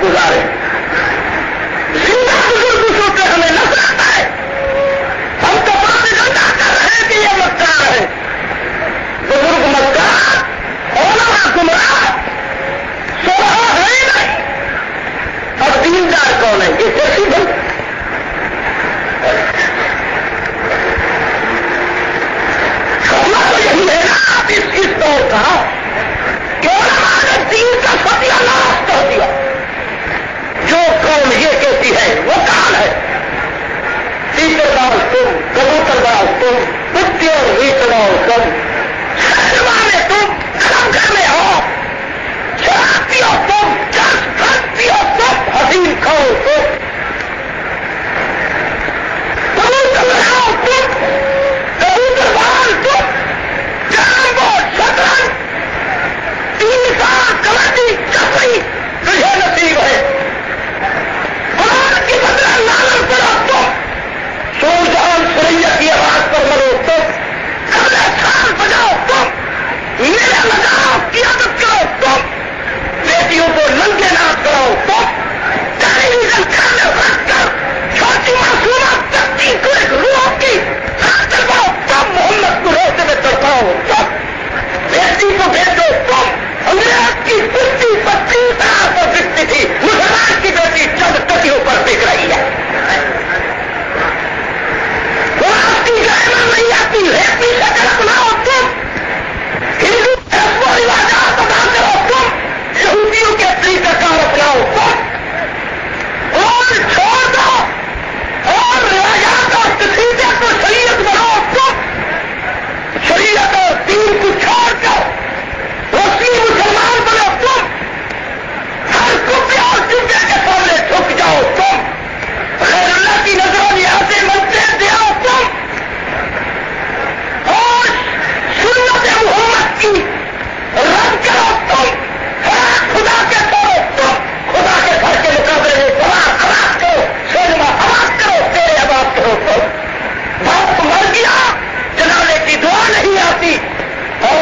گزارے. زندہ بزرگ سوچے ہمیں نفرت ہے. ہم تو پروپیگنڈا کر رہے ہیں کہ یہ مکار ہے. بزرگ مکار، علماء گمراہ، سوراہ ہے ہی نہیں. اب دیندار کون ہے؟ یہ کیسی بات؟ تو یہی ہے نا اس دور کا کہ علماء نے دین کا فتیہ ناش کر دیا. جو قوم یہ کہتی ہے وہ کال ہے. تیسر باز تم، کبوتر باز تم، کتے اور ریت باز تم، سجما میں تم، کلم گھر میں ہو، شراب پیو تم، چرس ڈرگ پیو تم، حسین کھاؤ تم، کبوتر بناؤ تم، کبوتر باز تم، شطرنج، تین سال کبڈی چپڑی تجھے نصیب ہے. قرآن کی بدلہ لالن پڑو تم، سوجان سریا کی آواز پر مرو تم، کبلے چھال بجاؤ تم، میرے لگاؤ کی عادت کرو تم، بیٹیوں کو ننگے ناچ کراؤ تم، ٹیلی ویژن کھانے رکھ کر چھوٹی معصومات تقدیر کو ایک روح کی خاطر باؤ تم، محمد کو روزے میں تڑپاؤ تم، بیٹی کو بیٹو تم. انگریز کی کشتی 25,000 پر بکتی تھی، مسلمان کی بیٹی چند کٹیوں پر بک رہی ہے. قرآن کی گرامر نہیں آتی ہے، پیچھے کر اپناؤ تم، ہندو رسم و رواجات ادا کرو تم، یہودیوں کے طریقہ کار اپناؤ تم، اور چھوڑ دو اور روایات اور تقریبات کو شریعت بناؤ تم. شریعت اور دین کو چھوڑ کر رسمی مسلمان بنو تم. ہر کبے اور چبے کے سامنے جھک جاؤ تم. غیر اللہ کی نظروں میں آتے منتے دیاؤ تم. اور سنت محمد کی رد کرو تم. خدا کے چھوڑو تم. خدا کے گھر کے مقابلے میں قرآن آباد کرو، سینما آباد کرو، تیرے آباد کرو تم. باپ مر گیا، جنازے کی دعا نہیں آتی اور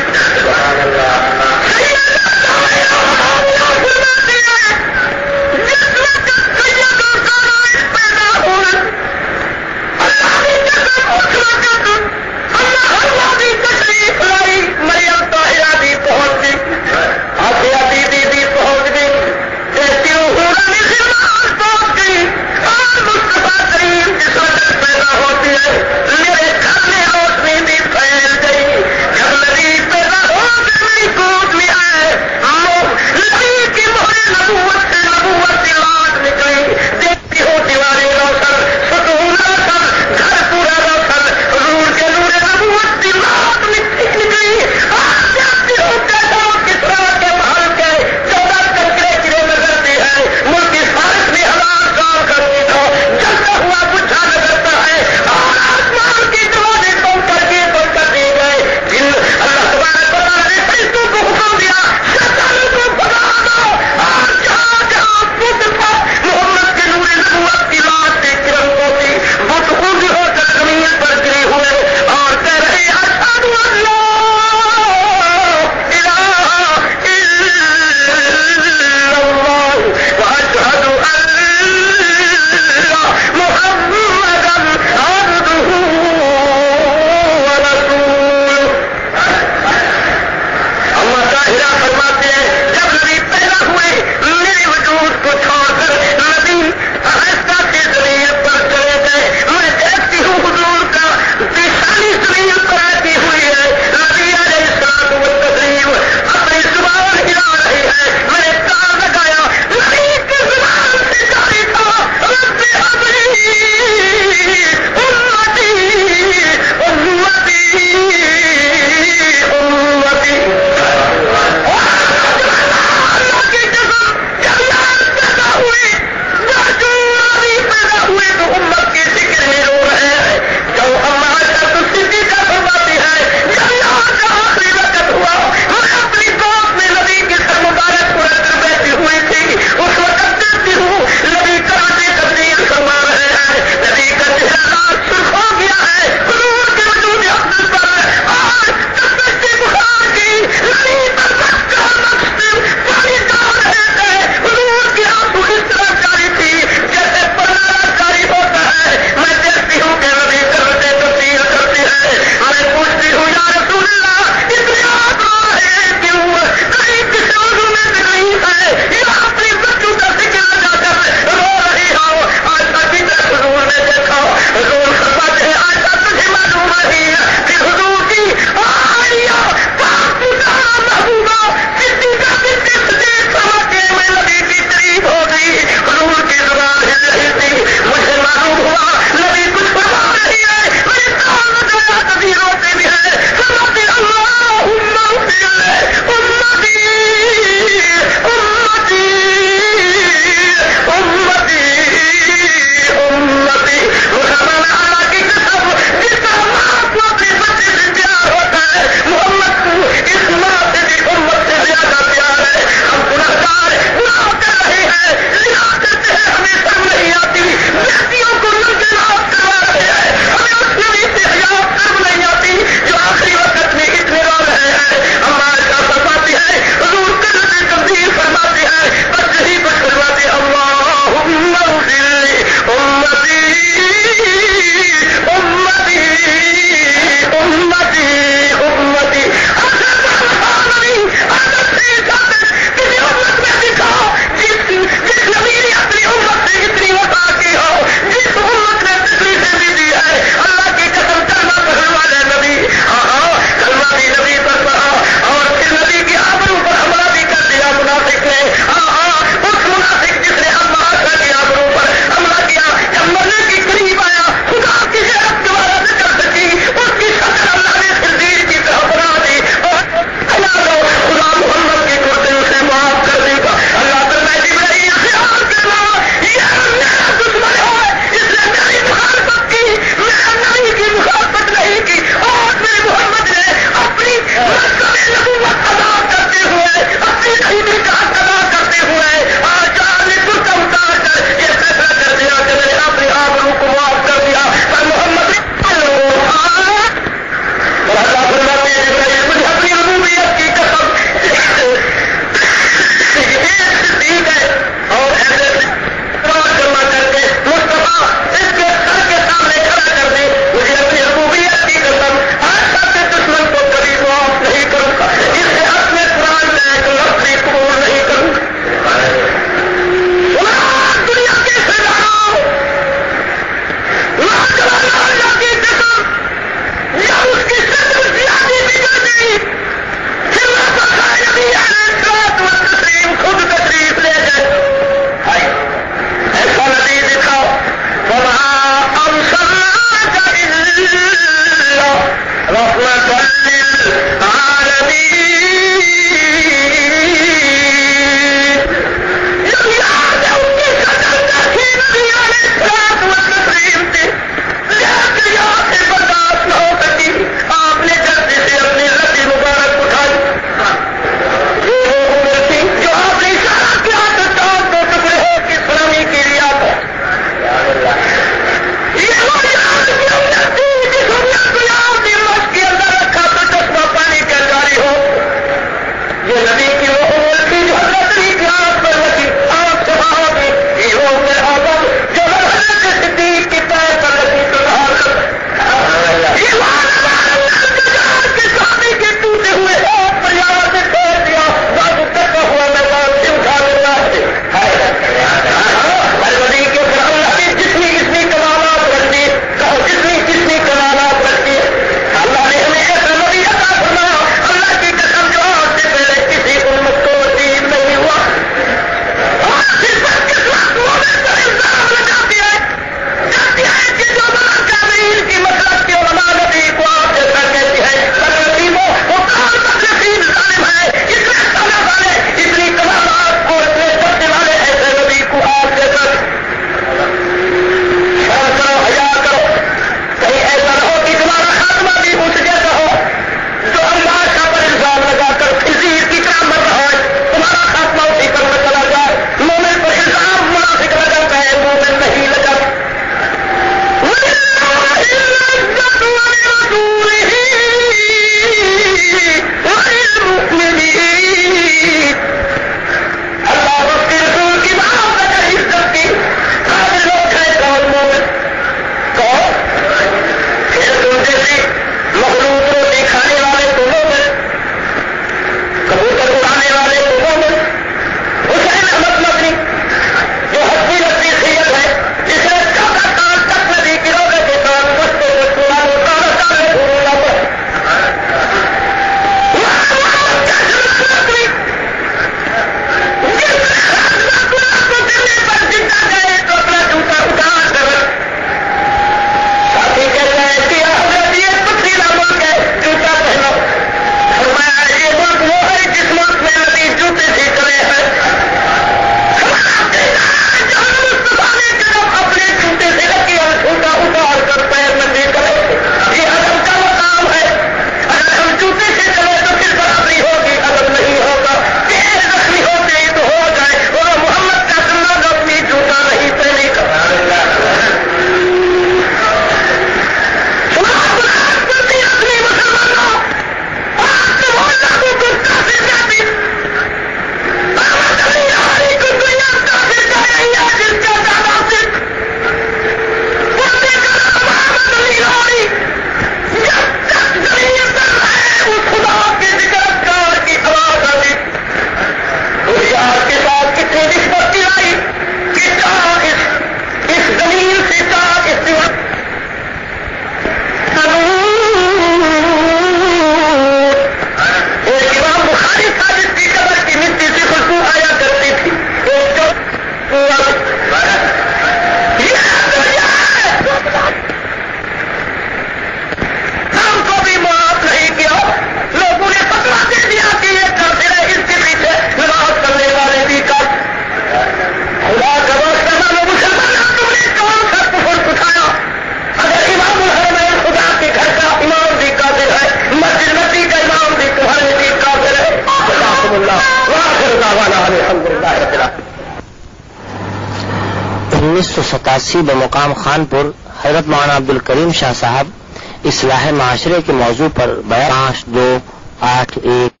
1987 بمقام خانپور حضرت مولانا عبدالکریم شاہ صاحب اصلاح معاشرے کے موضوع پر بیان 5-2-8-1